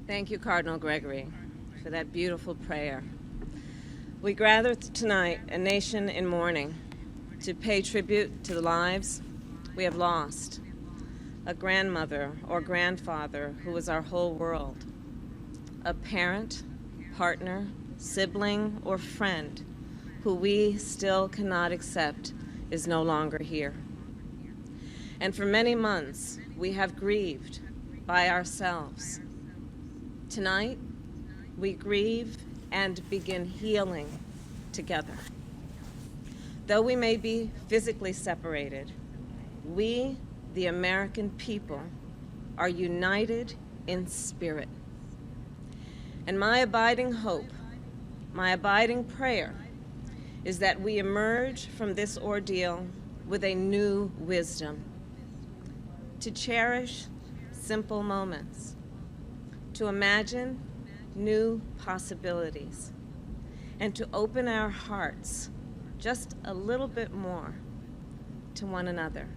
Thank you, Cardinal Gregory, for that beautiful prayer. We gather tonight, a nation in mourning, to pay tribute to the lives we have lost. A grandmother or grandfather who was our whole world. A parent, partner, sibling, or friend who we still cannot accept is no longer here. And for many months, we have grieved by ourselves. Tonight, we grieve and begin healing together. Though we may be physically separated, we, the American people, are united in spirit. And my abiding hope, my abiding prayer, is that we emerge from this ordeal with a new wisdom, to cherish simple moments, to imagine new possibilities, and to open our hearts just a little bit more to one another.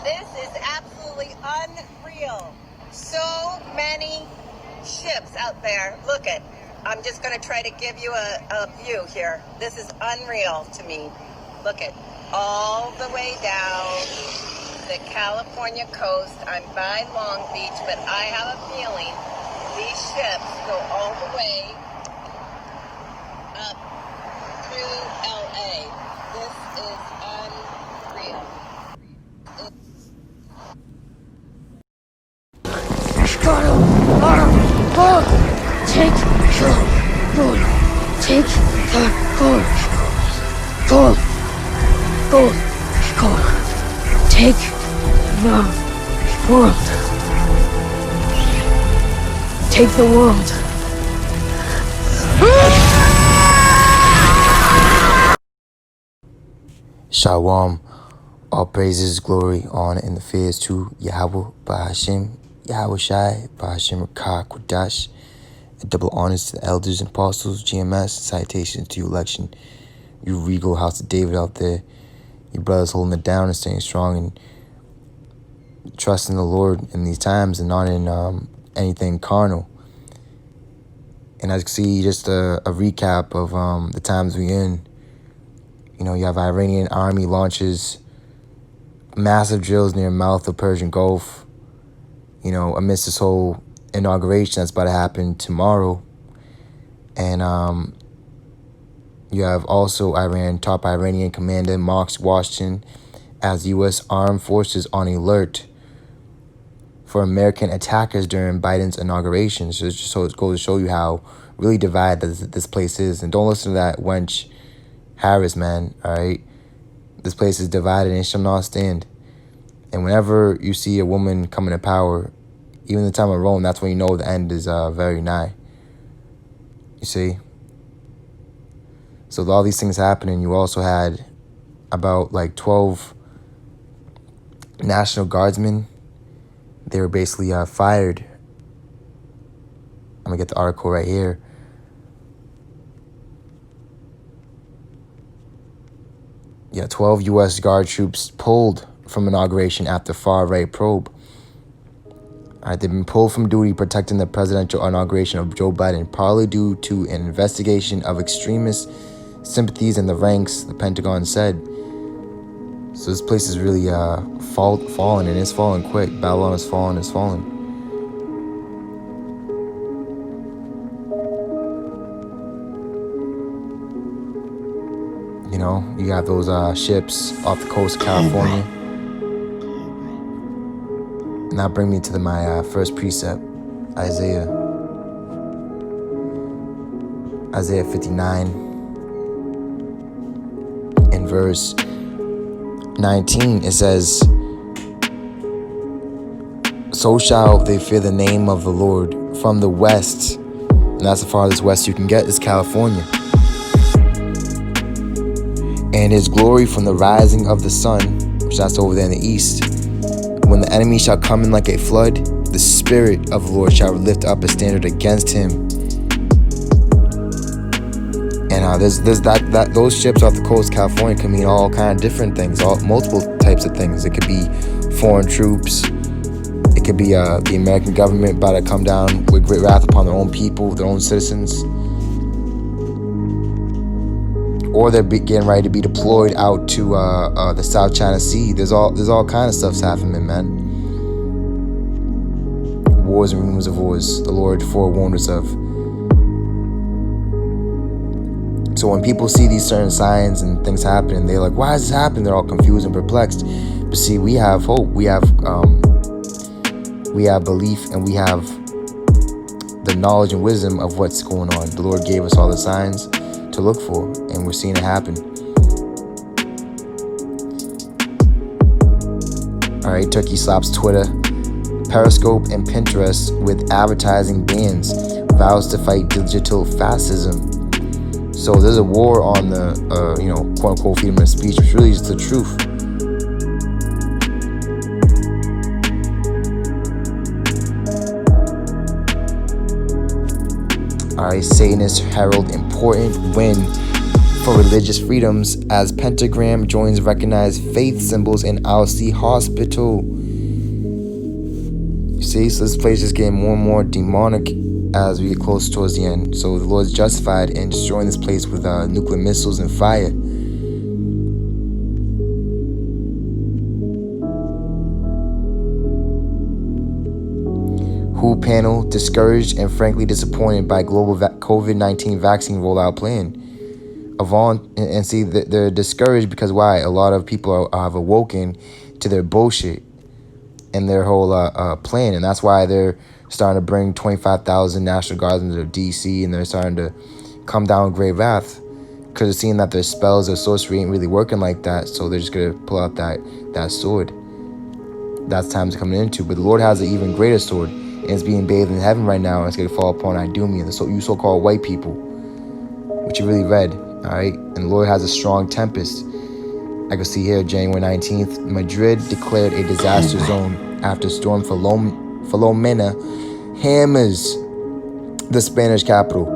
This is absolutely unreal. So many ships out there. Look it. I'm just going to try to give you a view here. This is unreal to me. Look it. All the way down the California coast. I'm by Long Beach, but I have a feeling these ships go all the way up through LA. This is unreal. Take the gold. Take the gold. Gold. Gold. Gold. Take the world. Take the world. Shalom. All praises, glory, honor, and the fears to Yahweh, Bahashim, Yahweh Shai, Bahashim Rakah Kodash. Double honors to the elders and apostles, GMS, citations to you, election. You regal house of David out there. Your brothers holding it down and staying strong and trusting the Lord in these times and not in anything carnal. And as you can see, just a recap of the times we're in. You know, you have Iranian army launches massive drills near the mouth of Persian Gulf, you know, amidst this whole inauguration that's about to happen tomorrow. And you have also top Iranian commander Mark Washington as U.S. armed forces on alert for American attackers during Biden's inauguration. So it goes to show you how really divided this place is. And don't listen to that wench Harris, man, all right? This place is divided and it shall not stand. And whenever you see a woman come into power, even in the time of Rome, that's when you know the end is very nigh. You see? So with all these things happening, you also had about like 12 National Guardsmen. They were basically fired. I'm going to get the article right here. Yeah, 12 U.S. Guard troops pulled from inauguration after far-right probe. They've been pulled from duty protecting the presidential inauguration of Joe Biden, partly due to an investigation of extremist sympathies in the ranks, the Pentagon said. So this place is really fallen, and it's falling quick. Babylon is falling, it's falling. You know, you got those ships off the coast of California. Now bring me to my first precept, Isaiah 59 in verse 19. It says, "So shall they fear the name of the Lord from the west," and that's the farthest west you can get is California, "and his glory from the rising of the sun," which that's over there in the east. "When the enemy shall come in like a flood, the Spirit of the Lord shall lift up a standard against him." And Now, there's that those ships off the coast of California can mean all kind of different things, all multiple types of things. It could be foreign troops. It could be the American government about to come down with great wrath upon their own people, their own citizens, or they're getting ready to be deployed out to the South China Sea. There's all kind of stuff's happening, man. Wars and rumors of wars, the Lord forewarned us of. So when people see these certain signs and things happening, they're like, why is this happening? They're all confused and perplexed. But see, we have hope. We have belief, and we have the knowledge and wisdom of what's going on. The Lord gave us all the signs to look for, and we're seeing it happen. All right, Turkey slaps Twitter, Periscope, and Pinterest with advertising bans, vows to fight digital fascism. So there's a war on the, quote unquote, freedom of speech, which really is the truth. All right, Satanists herald important win for religious freedoms as Pentagram joins recognized faith symbols in Al-C Hospital. You see, so this place is getting more and more demonic as we get close towards the end. So the Lord's justified in destroying this place with nuclear missiles and fire. WHO panel discouraged and frankly disappointed by global COVID-19 vaccine rollout plan. And see, they're discouraged because why? A lot of people have awoken to their bullshit and their whole plan, and that's why they're starting to bring 25,000 National Guards into DC, and they're starting to come down with great wrath because they're seeing that their spells, their sorcery ain't really working like that, so they're just gonna pull out that sword. That's time's coming into, but the Lord has an even greater sword, and it's being bathed in heaven right now, and it's gonna fall upon Idumea, you so-called white people, which you really read, all right? And the Lord has a strong tempest. I can see here, January 19th, Madrid declared a disaster zone after Storm Filomena hammers the Spanish capital.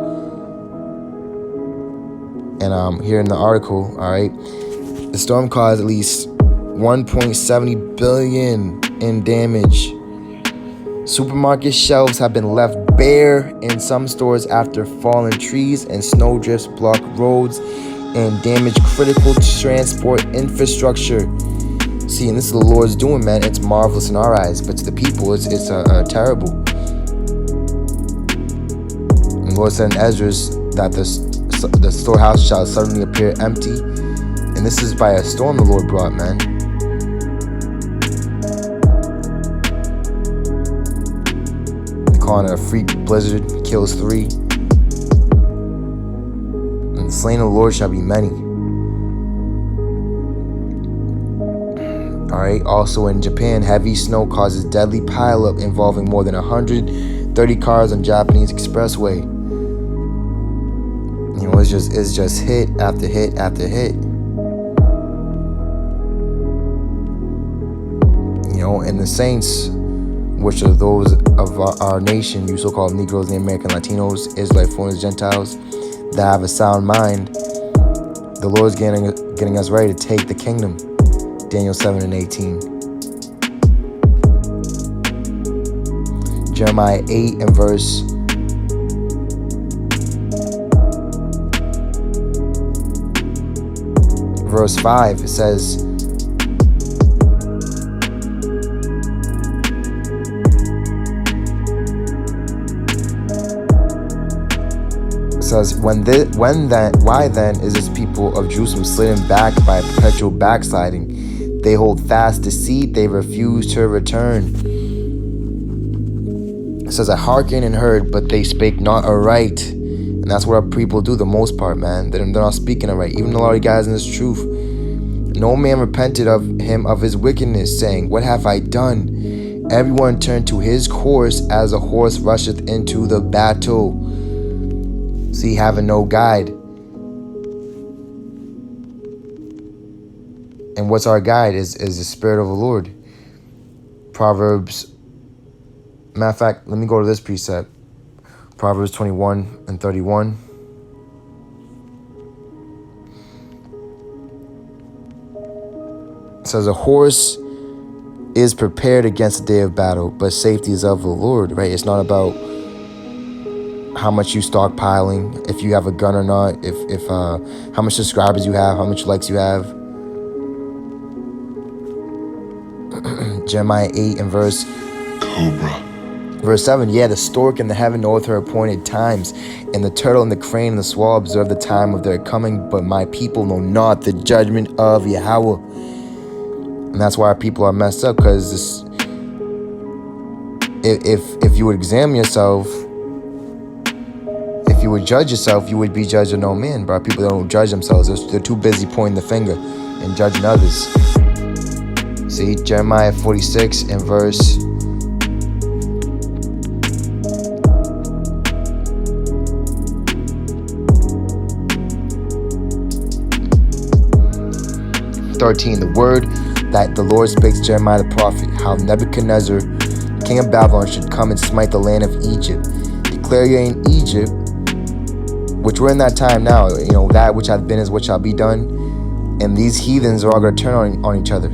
And here in the article, all right, the storm caused at least 1.70 billion in damage. Supermarket shelves have been left bare in some stores after fallen trees and snowdrifts block roads and damage critical transport infrastructure. See, and this is the Lord's doing, man. It's marvelous in our eyes, but to the people, it's terrible. And the Lord said in Esdras that the storehouse shall suddenly appear empty, and this is by a storm the Lord brought, man. They're calling it a freak blizzard, kills 3. And the slain of the Lord shall be many. Alright, also in Japan, heavy snow causes deadly pileup involving more than 130 cars on Japanese expressway. You know, it's just hit after hit after hit. You know, and the saints, which are those of our nation, you so-called Negroes, the American Latinos, Israelite foreigners, Gentiles, that have a sound mind, the Lord's getting us ready to take the kingdom. Daniel 7:18. Jeremiah 8 and verse 5, it says, why then is this people of Jerusalem slidden back by perpetual backsliding? They hold fast deceit, they refuse to return. It says, I hearkened and heard, but they spake not aright. And that's what our people do the most part, man. They're not speaking aright. Even a lot of guys in this truth. No man repented of him of his wickedness, saying, what have I done? Everyone turned to his course as a horse rusheth into the battle. See, having no guide. And what's our guide is the Spirit of the Lord. Proverbs, matter of fact, let me go to this precept. Proverbs 21 and 31. It says, a horse is prepared against the day of battle, but safety is of the Lord, right? It's not about how much you stockpiling, if you have a gun or not, if how much subscribers you have, how much likes you have. Jeremiah 8 and verse 7. Yeah, the stork in the heaven knoweth her appointed times, and the turtle and the crane and the swallow observe the time of their coming, but my people know not the judgment of Yahweh. And that's why our people are messed up, because if you would examine yourself, if you would judge yourself, you would be judged of no man. But our people don't judge themselves. They're too busy pointing the finger and judging others. See, Jeremiah 46 and verse 13. The word that the Lord spake to Jeremiah the prophet, how Nebuchadnezzar, king of Babylon, should come and smite the land of Egypt. Declare ye in Egypt, which we're in that time now, that which hath been is what shall be done. And these heathens are all going to turn on each other.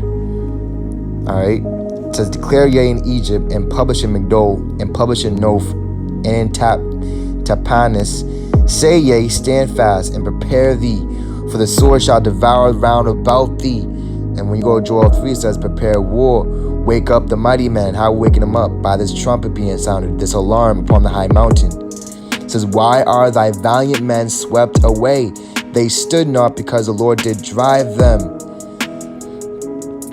Alright? It says, declare ye in Egypt, and publish in Migdol, and publish in Noph, and in Tapanhes. Say ye, stand fast, and prepare thee, for the sword shall devour round about thee. And when you go to Joel 3, it says, prepare war, wake up the mighty man. How waking them up? By this trumpet being sounded, this alarm upon the high mountain. It says, why are thy valiant men swept away? They stood not, because the Lord did drive them.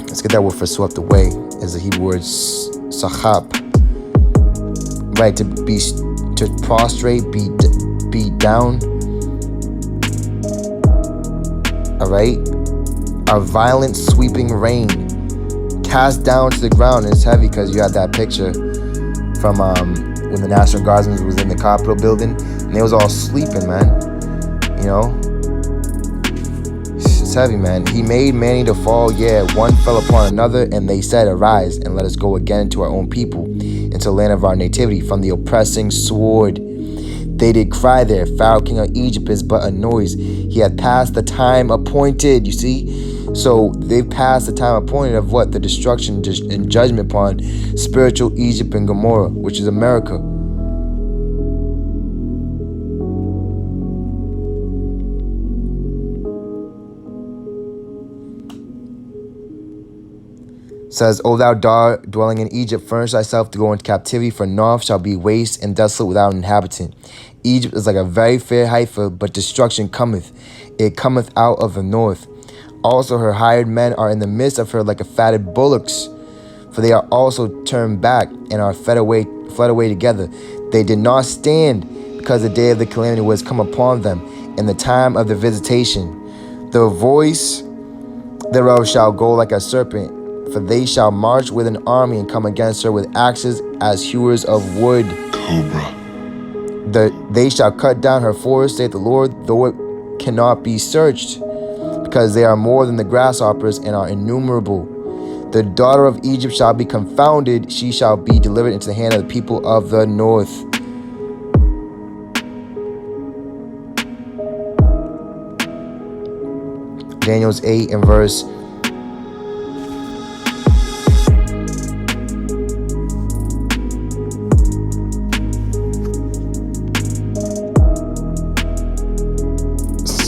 Let's get that word for swept away, is the Hebrew word sachab. Right, to prostrate, be down. Alright? A violent sweeping rain, cast down to the ground. And it's heavy because you had that picture from when the National Guardsmen was in the Capitol building, and they was all sleeping, man. It's heavy, man. He made many to fall, yeah, one fell upon another, and they said, arise, and let us go again into our own people, into the land of our nativity, from the oppressing sword. They did cry there, Pharaoh king of Egypt is but a noise. He had passed the time appointed, you see? So they've passed the time appointed of what? The destruction and judgment upon spiritual Egypt and Gomorrah, which is America. Says, O thou dwelling in Egypt, furnish thyself to go into captivity, for Noph shall be waste and desolate without an inhabitant. Egypt is like a very fair heifer, but destruction cometh. It cometh out of the north. Also her hired men are in the midst of her like a fatted bullocks, for they are also turned back and are fled away together. They did not stand, because the day of the calamity was come upon them, in the time of the visitation. The voice thereof shall go like a serpent, for they shall march with an army and come against her with axes as hewers of wood. Cobra. They shall cut down her forest, saith the Lord, though it cannot be searched, because they are more than the grasshoppers and are innumerable. The daughter of Egypt shall be confounded, she shall be delivered into the hand of the people of the north. Daniel 8 and verse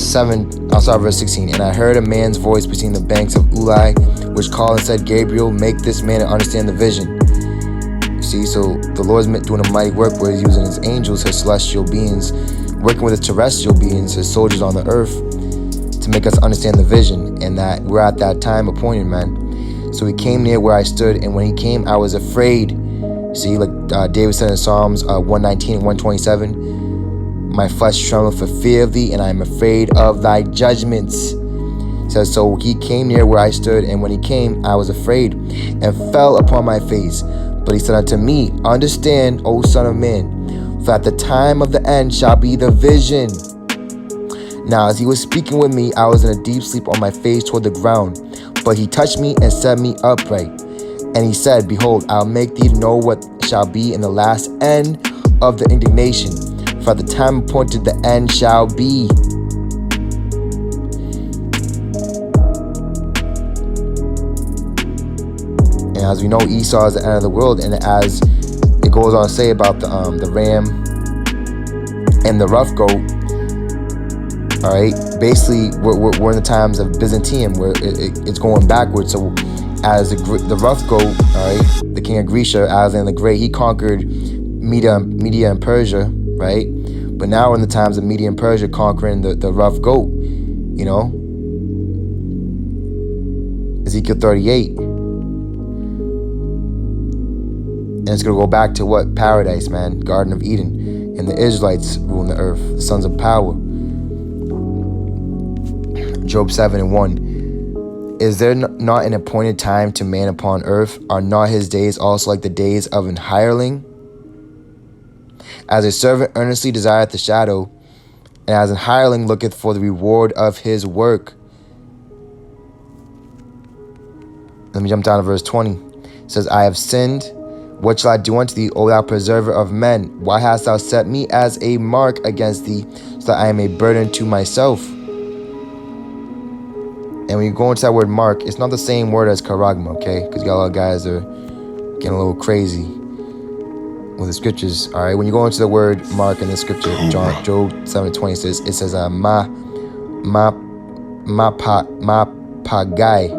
7, I'll start verse 16. And I heard a man's voice between the banks of Ulai, which called and said, Gabriel, make this man to understand the vision. You see, so the Lord's doing a mighty work where he's using his angels, his celestial beings, working with his terrestrial beings, his soldiers on the earth, to make us understand the vision, and that we're at that time appointed, man. So he came near where I stood, and when he came, I was afraid. See, like David said in Psalms 119 and 127, my flesh trembled for fear of thee, and I am afraid of thy judgments. It says, so he came near where I stood, and when he came, I was afraid, and fell upon my face. But he said unto me, understand, O son of man, for at the time of the end shall be the vision. Now as he was speaking with me, I was in a deep sleep on my face toward the ground. But he touched me and set me upright. And he said, behold, I'll make thee know what shall be in the last end of the indignation. For at the time appointed the end shall be. And as we know, Esau is the end of the world. And as it goes on to say about the ram and the rough goat, all right, basically we're in the times of Byzantium, where it's going backwards. So as the rough goat, all right, the king of Grecia, Alexander the Great, he conquered Media and Persia, right? But now we're in the times of Media and Persia conquering the rough goat, you know? Ezekiel 38. And it's going to go back to what? Paradise, man. Garden of Eden. And the Israelites ruling the earth. The sons of power. Job 7:1. Is there not an appointed time to man upon earth? Are not his days also like the days of an hireling? As a servant earnestly desireth the shadow, and as an hireling looketh for the reward of his work. Let me jump down to verse 20. It says, I have sinned. What shall I do unto thee, O thou preserver of men? Why hast thou set me as a mark against thee, so that I am a burden to myself? And when you go into that word mark, it's not the same word as charagma, okay? Because you got a lot of guys that are getting a little crazy with the scriptures. All right, when you go into the word mark in the scripture, Job 7:20 says, it says pagai.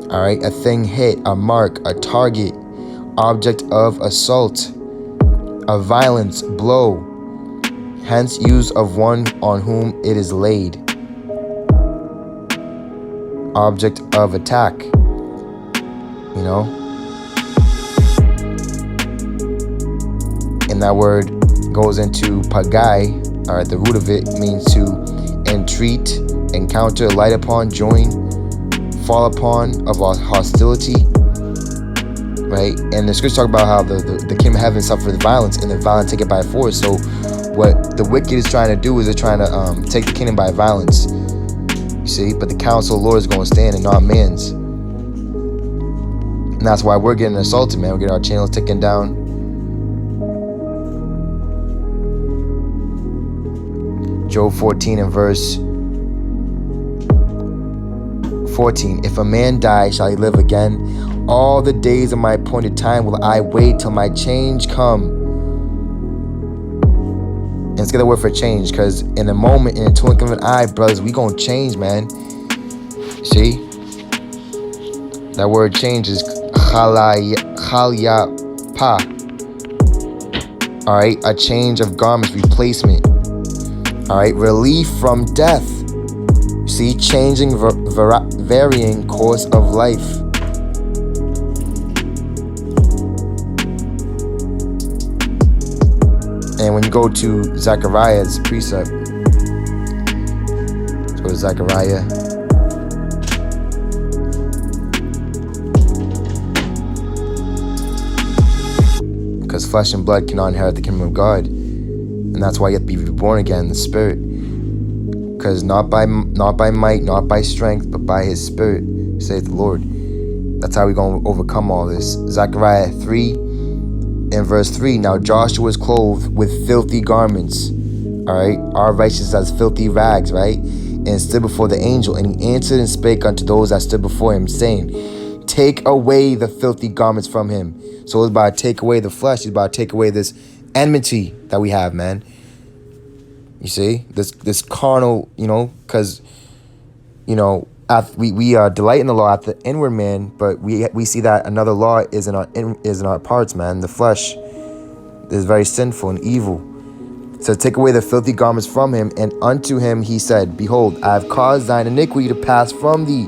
All right, a thing hit, a mark, a target, object of assault, a violence, blow, hence use of one on whom it is laid, object of attack, you know. And that word goes into pagai. All right, the root of it means to entreat, encounter, light upon, join, fall upon, of hostility, right? And the scriptures talk about how the kingdom of heaven suffer the violence, and the violent take it by force. So what the wicked is trying to do is they're trying to take the kingdom by violence, you see. But the counsel of the Lord is going to stand, and not man's. And that's why we're getting assaulted, man. We're getting our channels ticking down. Job 14 and verse 14. If a man die, shall he live again? All the days of my appointed time will I wait till my change come. And let's get the word for change, because in a moment, in a twinkling of an eye, brothers, we gonna change, man. See? That word change is chalyapa. Alright, a change of garments, replacement. Alright, relief from death. See, changing, varying course of life. And when you go to Zechariah's precept, let's go to Zechariah. Because flesh and blood cannot inherit the kingdom of God. And that's why you have to be reborn again in the spirit. Because not by might, not by strength, but by his spirit, saith the Lord. That's how we're going to overcome all this. Zechariah 3 and verse 3. Now Joshua was clothed with filthy garments. Alright, our righteousness as filthy rags, right? And stood before the angel. And he answered and spake unto those that stood before him, saying, take away the filthy garments from him. So it's about to take away the flesh. It's about to take away this enmity that we have, man. You see, this carnal, you know, because, you know, we delight in the law at the inward man, but we see that another law is in our parts, man. The flesh is very sinful and evil. So take away the filthy garments from him, and unto him he said, behold, I have caused thine iniquity to pass from thee.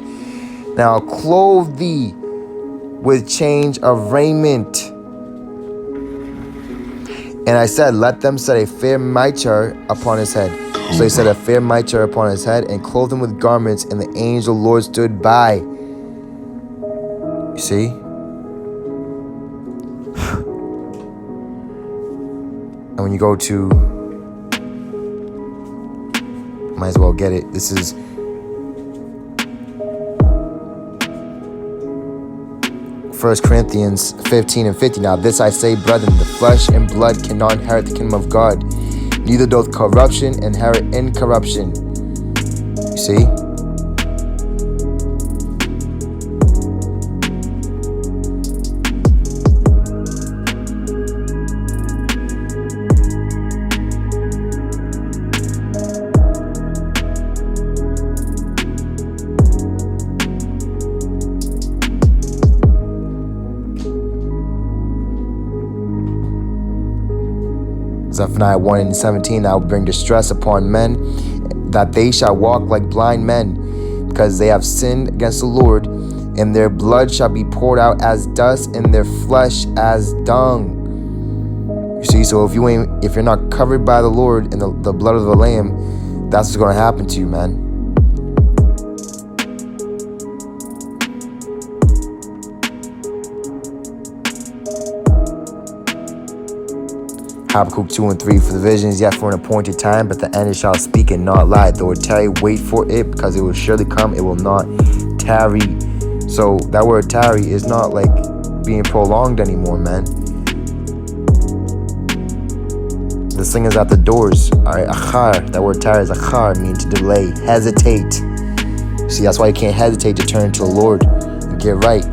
Now clothe thee with change of raiment. And I said, let them set a fair mitre upon his head. So they set a fair mitre upon his head, and clothed him with garments, and the angel of the Lord stood by. You see? And when you go to, might as well get it. This is 1 Corinthians 15 and 50. Now this I say, brethren, the flesh and blood cannot inherit the kingdom of God, neither doth corruption inherit incorruption. You see? Zephaniah 1 and 17, I will bring distress upon men, that they shall walk like blind men, because they have sinned against the Lord, and their blood shall be poured out as dust, and their flesh as dung. You see, so if you're not covered by the Lord and the blood of the Lamb, that's what's going to happen to you, man. Habakkuk 2 and 3, for the vision is yet for an appointed time, but the end it shall speak and not lie. Though it tarry, wait for it, because it will surely come, it will not tarry. So that word tarry is not like being prolonged anymore, man. This thing is at the doors. Alright, achar, that word tarry is achar, means to delay, hesitate. See, that's why you can't hesitate to turn to the Lord and get right.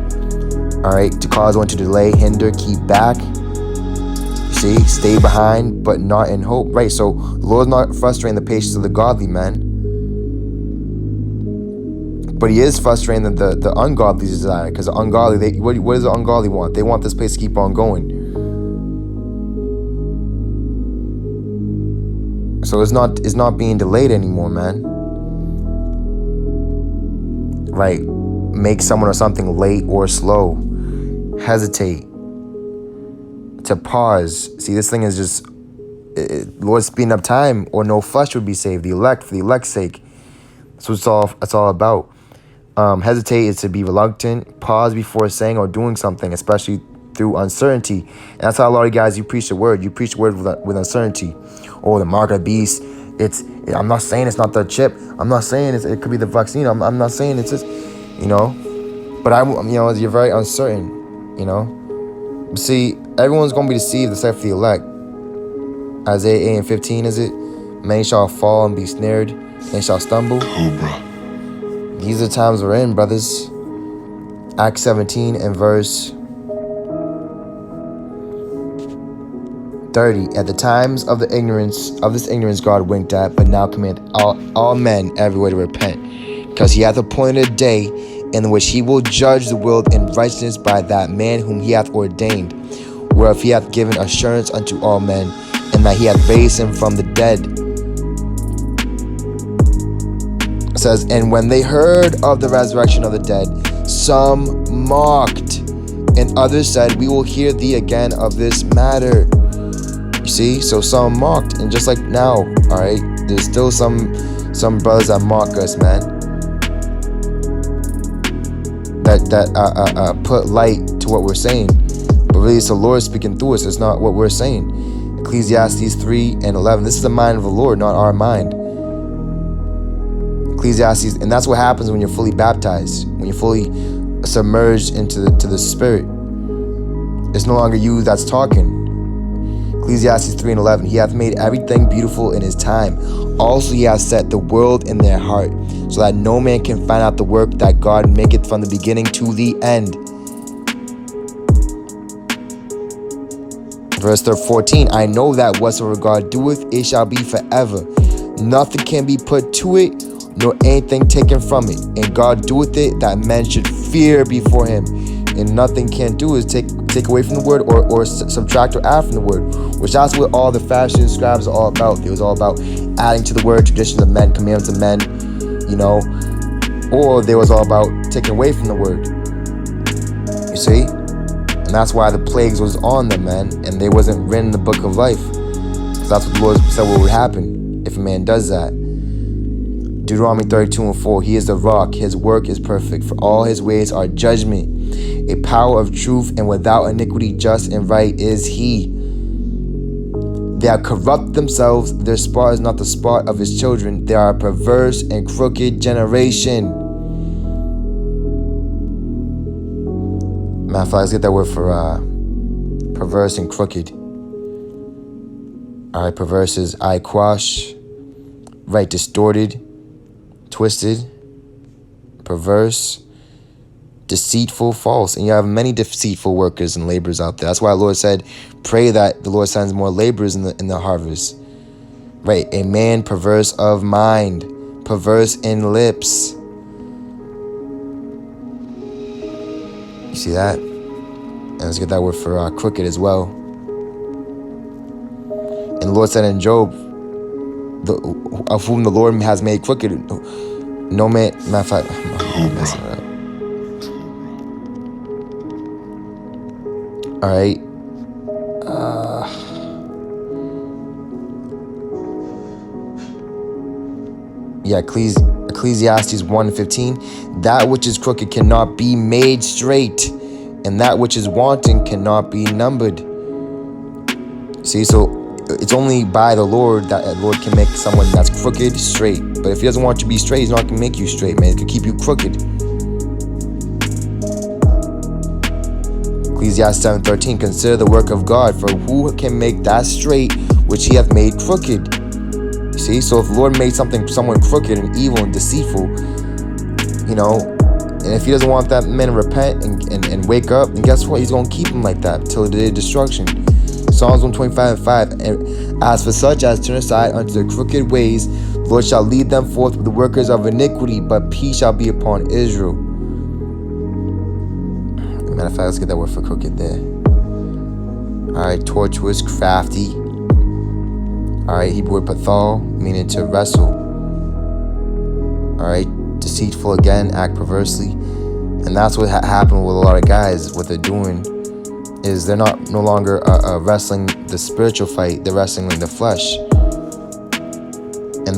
Alright, to cause one to delay, hinder, keep back. See, stay behind, but not in hope. Right, so the Lord's not frustrating the patience of the godly, man. But he is frustrating the ungodly desire. Because the ungodly, what does the ungodly want? They want this place to keep on going. So it's not being delayed anymore, man. Right, make someone or something late or slow. Hesitate. To pause. See, this thing is just Lord speeding up time, or no flesh would be saved. The elect, for the elect's sake. That's what it's all about. Hesitate is to be reluctant. Pause before saying or doing something, especially through uncertainty. And that's how a lot of guys, you preach the word. You preach the word with uncertainty. Oh, the mark of the beast. I'm not saying it's not the chip. I'm not saying it could be the vaccine. I'm not saying it's just, But you're very uncertain. See, everyone's going to be deceived except for the elect. Isaiah 8 and 15, is it? Many shall fall and be snared, and shall stumble. These are the times we're in, brothers. Acts 17 and verse 30. At the times of this ignorance God winked at, but now command all men everywhere to repent. Because he hath appointed a day in which he will judge the world in righteousness by that man whom he hath ordained, whereof he hath given assurance unto all men, and that he hath raised him from the dead. It says, and when they heard of the resurrection of the dead, some mocked, and others said, we will hear thee again of this matter. You see, so some mocked, and just like now, all right, there's still some brothers that mock us, man. That put light to what we're saying, but really it's the Lord speaking through us. It's not what we're saying. Ecclesiastes 3 and 11. This is the mind of the Lord, not our mind. Ecclesiastes, and that's what happens when you're fully baptized, when you're fully submerged into the Spirit. It's no longer you that's talking. Ecclesiastes 3 and 11. He hath made everything beautiful in his time. Also he hath set the world in their heart, so that no man can find out the work that God maketh from the beginning to the end. Verse 14. I know that whatsoever God doeth, it shall be forever. Nothing can be put to it, nor anything taken from it. And God doeth it, that men should fear before him. And nothing can do is take away from the word, or subtract or add from the word, which that's what all the Pharisees and scribes are all about. It was all about adding to the word, traditions of men, commandments of men, or they was all about taking away from the word. You see? And that's why the plagues was on them, man, and they wasn't written in the book of life. Because that's what the Lord said what would happen if a man does that. Deuteronomy 32 and 4. He is the rock, his work is perfect, for all his ways are judgment. A power of truth, and without iniquity, just and right is he. They have corrupt themselves, their spot is not the spot of his children. They are a perverse and crooked generation. Matter of fact, let's get that word for perverse and crooked. Alright, perverse is quash. Right, distorted, twisted, perverse, deceitful, false. And you have many deceitful workers and laborers out there. That's why the Lord said, pray that the Lord sends more laborers in the harvest. Right, a man perverse of mind, perverse in lips. You see that? And let's get that word for crooked as well. And the Lord said in Job, of whom the Lord has made crooked, no man, matter of fact, I'm messing it up. All right. Yeah, Ecclesiastes 1:15. That which is crooked cannot be made straight, and that which is wanting cannot be numbered. See, so it's only by the Lord that the Lord can make someone that's crooked straight. But if he doesn't want you to be straight, he's not going to make you straight, man. He can keep you crooked. Ecclesiastes 7:13. Consider the work of God, for who can make that straight which he hath made crooked? See, so if the Lord made someone crooked and evil and deceitful, you know, and if he doesn't want that man to repent and wake up, then guess what? He's going to keep him like that till the day of destruction. Psalms 125:5. And as for such as turn aside unto their crooked ways, the Lord shall lead them forth with the workers of iniquity, but peace shall be upon Israel. Matter of fact, let's get that word for crooked there. Alright, tortuous, crafty. Alright, Hebrew word pathal, meaning to wrestle. Alright, deceitful again, act perversely. And that's what happened with a lot of guys. What they're doing is they're no longer wrestling the spiritual fight, they're wrestling the flesh. And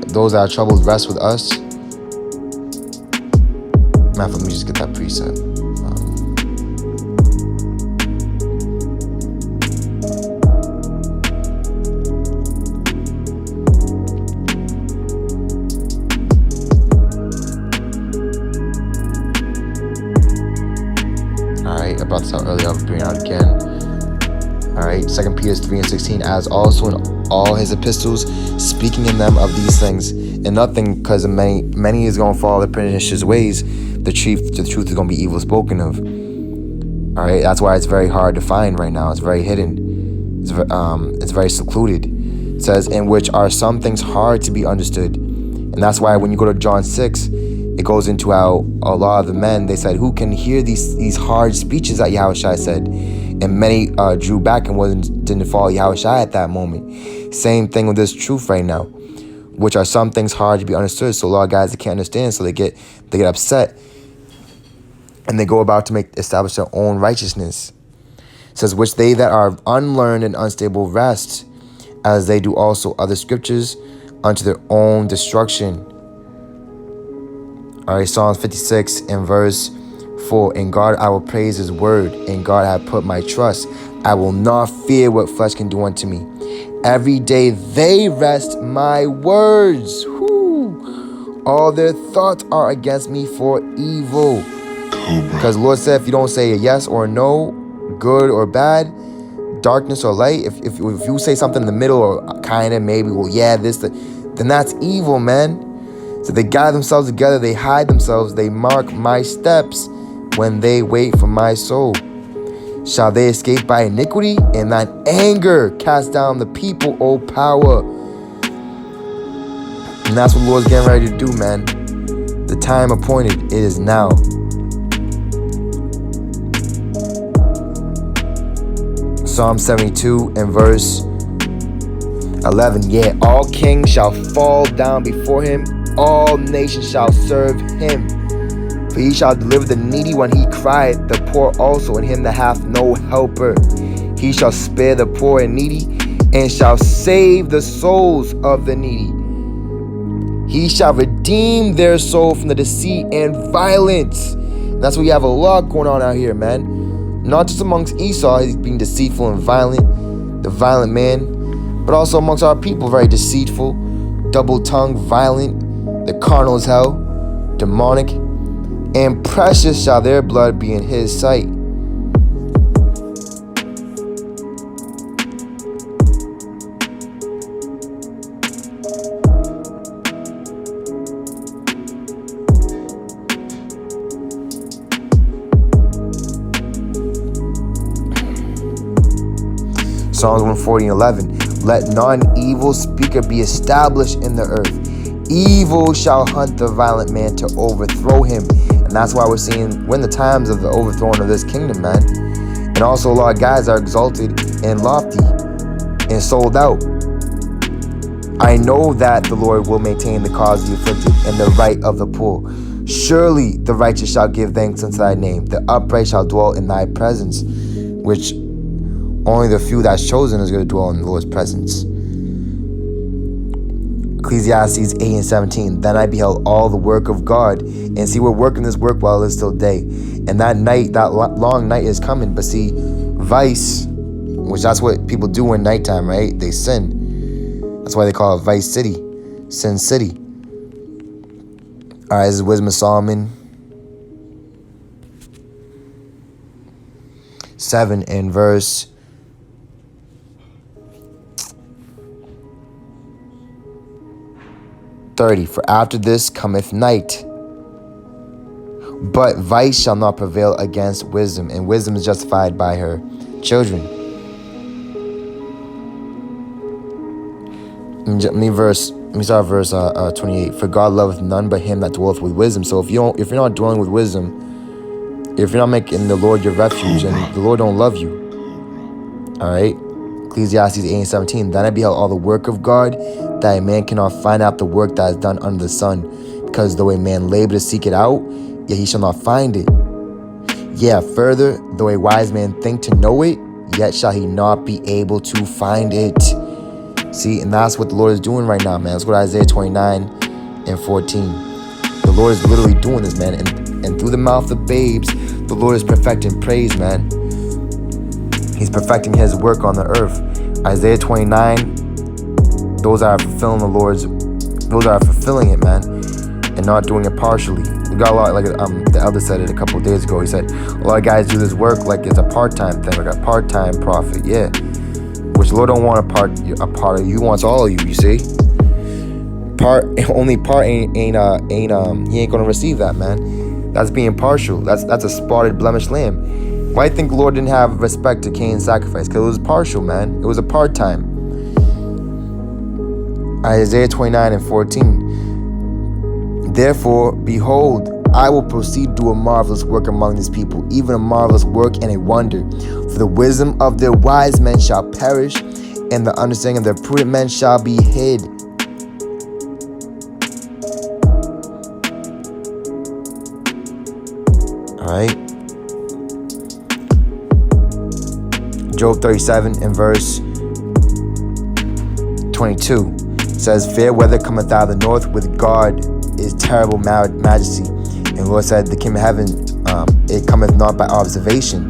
those that are troubled rest with us. Man, let me just get that precept. I brought this out earlier, I'll bring it out again. Alright, 2 Peter 3:16, as also in all his epistles, speaking in them of these things, and nothing, because many is going to follow the pernicious ways, the truth is going to be evil spoken of. Alright, that's why it's very hard to find right now. It's very hidden. It's very secluded. It says, in which are some things hard to be understood. And that's why when you go to John 6, it goes into how a lot of the men, they said, who can hear these hard speeches that Yahushua said? And many drew back and didn't follow Yahushua at that moment. Same thing with this truth right now, which are some things hard to be understood. So a lot of guys, they can't understand, so they get upset. And they go about to establish their own righteousness. It says, which they that are unlearned and unstable rest, as they do also other scriptures, unto their own destruction. Alright, Psalms 56 and verse 4. In God I will praise his word. In God I have put my trust. I will not fear what flesh can do unto me. Every day they wrest my words. Whew. All their thoughts are against me for evil. Because the Lord said, if you don't say a yes or a no, good or bad, darkness or light, if you say something in the middle or kind of, maybe, well, yeah, then that's evil, man. So they gather themselves together, they hide themselves, they mark my steps when they wait for my soul. Shall they escape by iniquity? In thine anger cast down the people, O power. And that's what the Lord's getting ready to do, man. The time appointed, it is now. Psalm 72 and verse 11. Yea, all kings shall fall down before him, all nations shall serve him. For he shall deliver the needy when he crieth, the poor also, and him that hath no helper. He shall spare the poor and needy, and shall save the souls of the needy. He shall redeem their soul from the deceit and violence. That's why we have a lot going on out here, man. Not just amongst Esau, he's being deceitful and violent, the violent man, but also amongst our people, very deceitful, double-tongued, violent, the carnal as hell, demonic, and precious shall their blood be in his sight. Psalms 140:11. Let none evil speaker be established in the earth. Evil shall hunt the violent man to overthrow him. And that's why we're in the times of the overthrowing of this kingdom, man. And also a lot of guys are exalted and lofty and sold out. I know that the Lord will maintain the cause of the afflicted and the right of the poor. Surely the righteous shall give thanks unto thy name. The upright shall dwell in thy presence, which only the few that's chosen is going to dwell in the Lord's presence. Ecclesiastes 8:17. Then I beheld all the work of God, and see, we're working this work while it's still day. And that night, that long night is coming. But see, vice, which that's what people do in nighttime, right? They sin. That's why they call it Vice City, Sin City. All right, this is Wisdom of Solomon 7 and verse 30. For after this cometh night, but vice shall not prevail against wisdom, and wisdom is justified by her children. Let me start verse 28. For God loveth none but him that dwelleth with wisdom. So if you're not dwelling with wisdom, if you're not making the Lord your refuge, and the Lord don't love you. All right. Ecclesiastes 8:17. Then I beheld all the work of God, that a man cannot find out the work that is done under the sun, because though a man labor to seek it out, yet he shall not find it. Yeah, further, though a wise man think to know it, yet shall he not be able to find it. See, and that's what the Lord is doing right now, man. Let's go to Isaiah 29:14. The Lord is literally doing this, man. And through the mouth of babes, the Lord is perfecting praise, man. He's perfecting his work on the earth. Isaiah 29, those are fulfilling it, man. And not doing it partially. We got a lot, like the elder said it a couple of days ago. He said, a lot of guys do this work like it's a part-time thing, like a part-time prophet, yeah. Which the Lord don't want a part of you. He wants all of you. You see, only part ain't he ain't gonna receive that, man. That's being partial. That's a spotted, blemished lamb. Why do you think the Lord didn't have respect to Cain's sacrifice? Because it was partial, man. It was a part time. Isaiah 29:14. Therefore, behold, I will proceed to do a marvelous work among these people, even a marvelous work and a wonder. For the wisdom of their wise men shall perish, and the understanding of their prudent men shall be hid. All right. Job 37 and verse 22 says, fair weather cometh out of the north, with God is terrible majesty. And the Lord said, the kingdom of heaven, it cometh not by observation,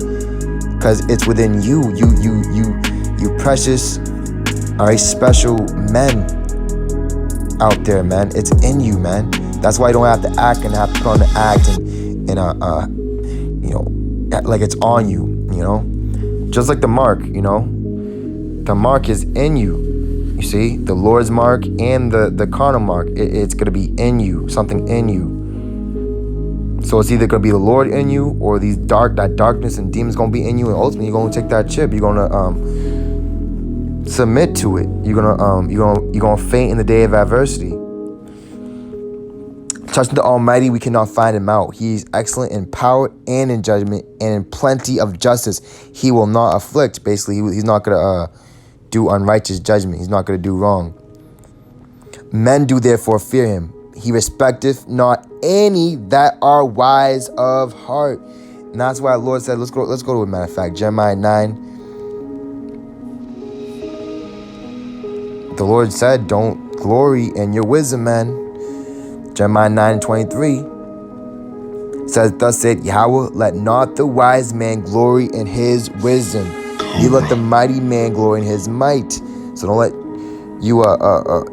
because it's within you precious, all right, special men out there, man. It's in you, man. That's why you don't have to act and have to put on the act and like it's on you, just like the mark, the mark is in you. You see, the Lord's mark and the carnal mark, it's going to be in you, something in you. So it's either going to be the Lord in you, or that darkness and demons going to be in you, and ultimately you're going to take that chip. You're going to submit to it. You're going to faint in the day of adversity. Trusting the Almighty, we cannot find him out. He is excellent in power and in judgment and in plenty of justice. He will not afflict. Basically, he's not going to do unrighteous judgment. He's not going to do wrong. Men do therefore fear him. He respecteth not any that are wise of heart. And that's why the Lord said, let's go to a matter of fact, Jeremiah 9. The Lord said, don't glory in your wisdom, man. Jeremiah 9:23 says, thus said Yahweh, let not the wise man glory in his wisdom, neither let the mighty man glory in his might. So don't let you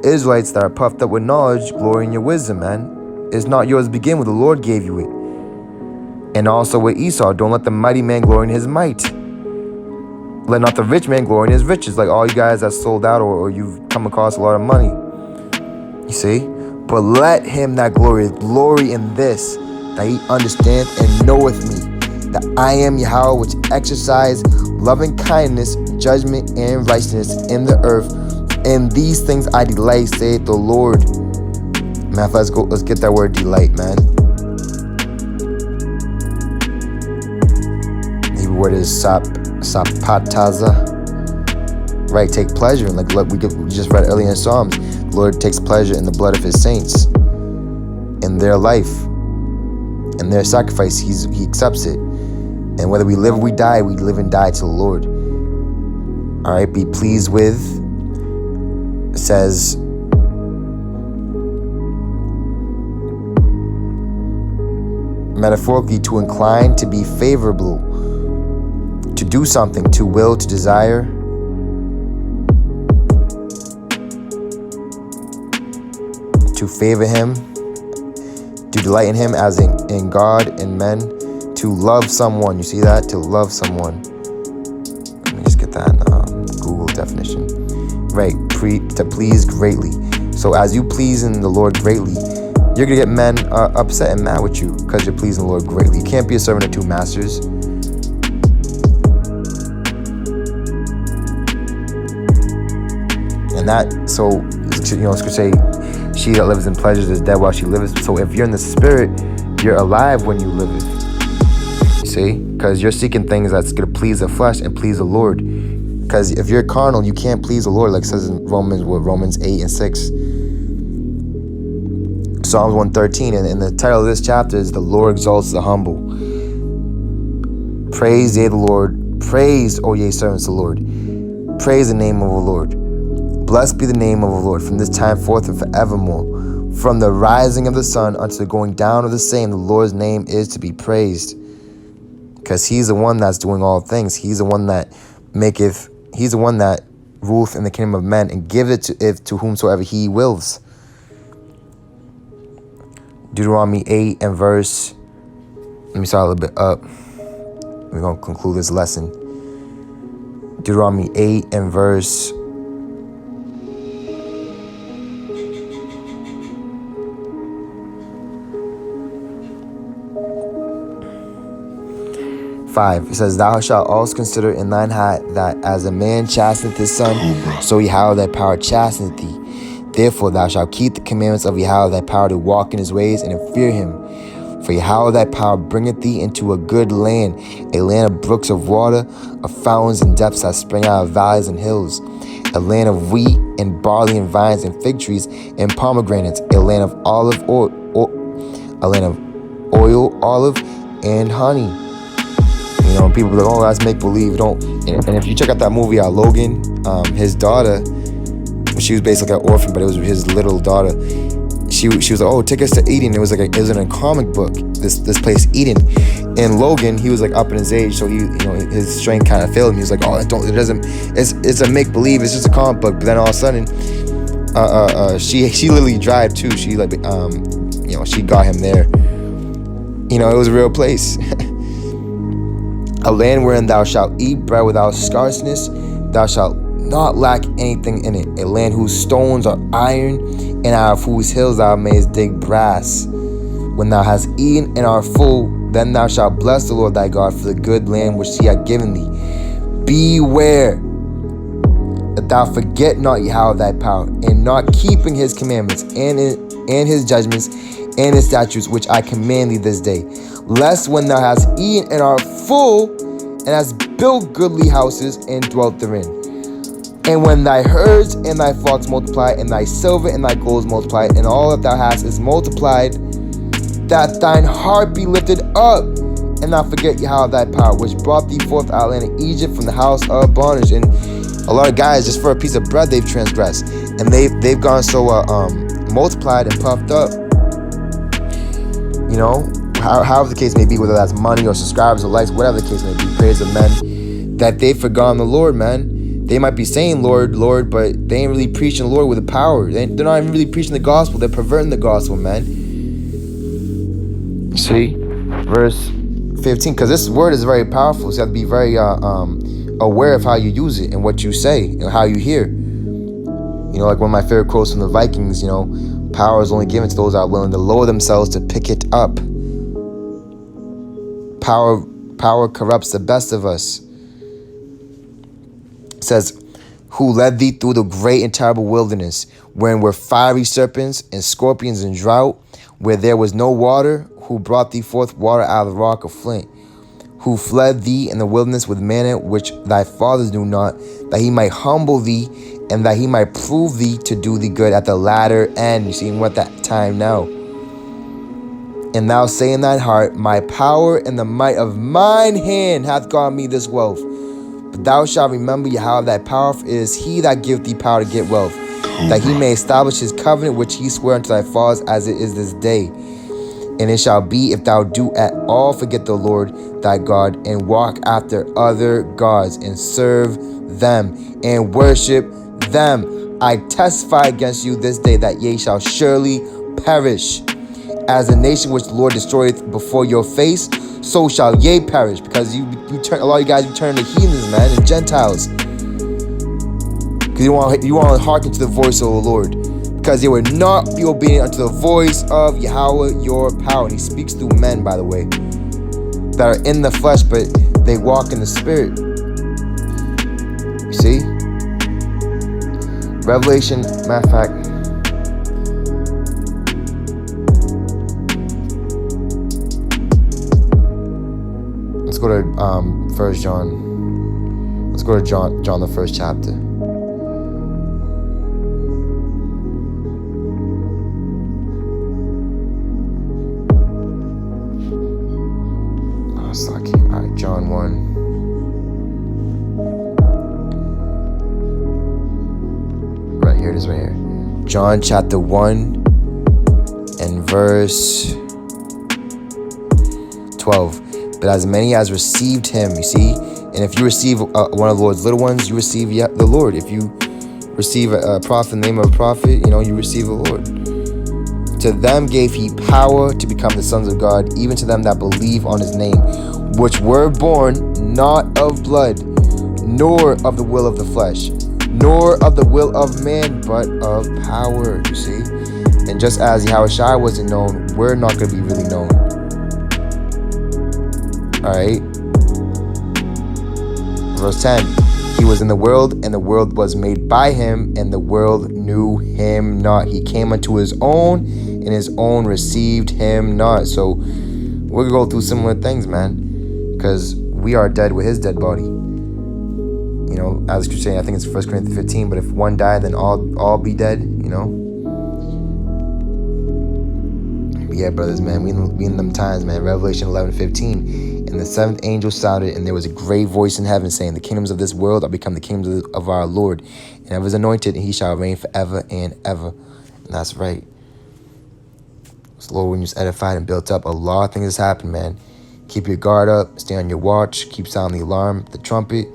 Israelites that are puffed up with knowledge glory in your wisdom, man. It's not yours to begin with. The Lord gave you it. And also with Esau, don't let the mighty man glory in his might. Let not the rich man glory in his riches. Like all you guys that sold out or you've come across a lot of money. You see? But let him that glory in this, that he understandeth and knoweth me, that I am Yahweh, which exercise loving kindness, judgment, and righteousness in the earth. In these things I delight, saith the Lord. Man, let's get that word delight, man. The Hebrew word is sapataza. right? Take pleasure in, like we just read earlier in Psalms. The Lord takes pleasure in the blood of his saints, in their life, in their sacrifice. He accepts it. And whether we live or we die, we live and die to the Lord. All right, be pleased with, says, metaphorically, to incline, to be favorable, to do something, to will, to desire. To favor him, to delight in him as in God and men, to love someone. You see that? To love someone. Let me just get that Google definition. Right, to please greatly. So as you please in the Lord greatly, you're going to get men upset and mad with you because you're pleasing the Lord greatly. You can't be a servant of two masters. And that, so, you know, Scripture say, she that lives in pleasures is dead while she liveth. So if you're in the spirit, you're alive when you live it. You see? Because you're seeking things that's going to please the flesh and please the Lord. Because if you're carnal, you can't please the Lord, like it says in Romans 8 and 6. Psalms 113, and the title of this chapter is The Lord Exalts the Humble. Praise ye the Lord. Praise, O ye servants of the Lord. Praise the name of the Lord. Blessed be the name of the Lord from this time forth and forevermore. From the rising of the sun unto the going down of the same, the Lord's name is to be praised. Because he's the one that's doing all things. He's the one that he's the one that ruleth in the kingdom of men and giveth it to whomsoever he wills. Deuteronomy 8 and verse, let me start a little bit up. We're going to conclude this lesson. Deuteronomy 8 and verse 5. It says, Thou shalt also consider in thine heart that as a man chasteneth his son, so Yahweh thy power chasteneth thee. Therefore thou shalt keep the commandments of Yahweh thy power to walk in his ways and to fear him. For Yahweh thy power bringeth thee into a good land, a land of brooks of water, of fountains and depths that spring out of valleys and hills, a land of wheat and barley and vines and fig trees and pomegranates, a land of olive oil, olive, and honey. You know, people be like, oh, that's make believe. Don't. And if you check out that movie, Logan, his daughter, she was basically an orphan, but it was his little daughter. She was like, oh, take us to Eden. It was in a comic book. This place Eden, and Logan, he was like up in his age, so his strength kind of failed him. He was like, oh, it's a make believe. It's just a comic book. But then all of a sudden, she literally dried too. She she got him there. It was a real place. A land wherein thou shalt eat bread without scarceness, thou shalt not lack anything in it. A land whose stones are iron, and out of whose hills thou mayest dig brass. When thou hast eaten and art full, then thou shalt bless the Lord thy God for the good land which he hath given thee. Beware that thou forget not Yahweh thy power, in not keeping his commandments and his judgments and his statutes which I command thee this day. Lest when thou hast eaten and art full, and hast built goodly houses and dwelt therein, and when thy herds and thy flocks multiply, and thy silver and thy gold is multiplied, and all that thou hast is multiplied, that thine heart be lifted up, and thou forget Yahweh thy power, which brought thee forth out of the land of Egypt from the house of bondage. And a lot of guys, just for a piece of bread, they've transgressed, and they've gone so multiplied and puffed up. However the case may be, whether that's money or subscribers or likes, whatever the case may be, praise of men, that they've forgotten the Lord, man. They might be saying Lord, Lord, but they ain't really preaching the Lord with the power. They're not even really preaching the gospel. They're perverting the gospel, man. See? Verse 15, because this word is very powerful, so you have to be very aware of how you use it and what you say and how you hear. Like one of my favorite quotes from the Vikings, power is only given to those that are willing to lower themselves to pick it up. Power corrupts the best of us. It says, who led thee through the great and terrible wilderness, wherein were fiery serpents and scorpions and drought, where there was no water, who brought thee forth water out of the rock of flint, who fled thee in the wilderness with manna, which thy fathers knew not, that he might humble thee, and that he might prove thee to do thee good at the latter end. You see, we're at that time now. And thou say in thine heart, my power and the might of mine hand hath got me this wealth. But thou shalt remember Yahweh thy power is he that giveth thee power to get wealth, that he may establish his covenant which he sware unto thy fathers as it is this day. And it shall be, if thou do at all forget the Lord thy God, and walk after other gods, and serve them, and worship them, I testify against you this day that ye shall surely perish. As a nation which the Lord destroyeth before your face, so shall ye perish. Because you turn, a lot of you guys, you turn to heathens, man, and Gentiles. Because you want to hearken to the voice of the Lord. Because they would not be obedient unto the voice of Yahweh your power. And he speaks through men, by the way, that are in the flesh, but they walk in the spirit. You see? Revelation, matter of fact, let's go to 1 John. Let's go to John the 1st chapter. Alright, John 1. Right here it is, right here. John chapter 1 and verse 12. But as many as received him, you see, and if you receive one of the Lord's little ones, you receive the Lord. If you receive a prophet in the name of a prophet, you receive the Lord. To them gave he power to become the sons of God, even to them that believe on his name, which were born not of blood, nor of the will of the flesh, nor of the will of man, but of power, you see. And just as Yahushua wasn't known, we're not going to be really known. Alright. Verse 10. He was in the world, and the world was made by him, and the world knew him not. He came unto his own, and his own received him not. So we're going to go through similar things, man. Because we are dead with his dead body. As you're saying, I think it's 1 Corinthians 15, but if one died, then all be dead, But yeah, brothers, man, we in them times, man. Revelation 11:15. And the seventh angel sounded, and there was a great voice in heaven saying, the kingdoms of this world are become the kingdoms of our Lord, and ever is anointed, and he shall reign forever and ever. And that's right. So Lord, when you're edified and built up, a lot of things has happened, man. Keep your guard up, stay on your watch, keep sounding the alarm, the trumpet.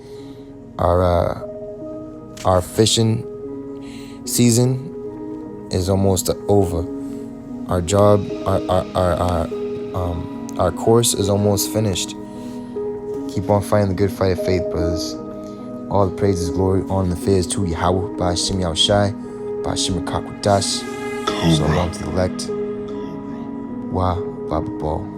Our fishing season is almost over. Our job, our course is almost finished. Keep on fighting the good fight of faith, brothers. All the praises, glory, honor, and the fears to Yahweh, Ba'ashim Yahushai, Ba'ashim Rakakwadash. Shalom to the elect. Wah, Baba Ball.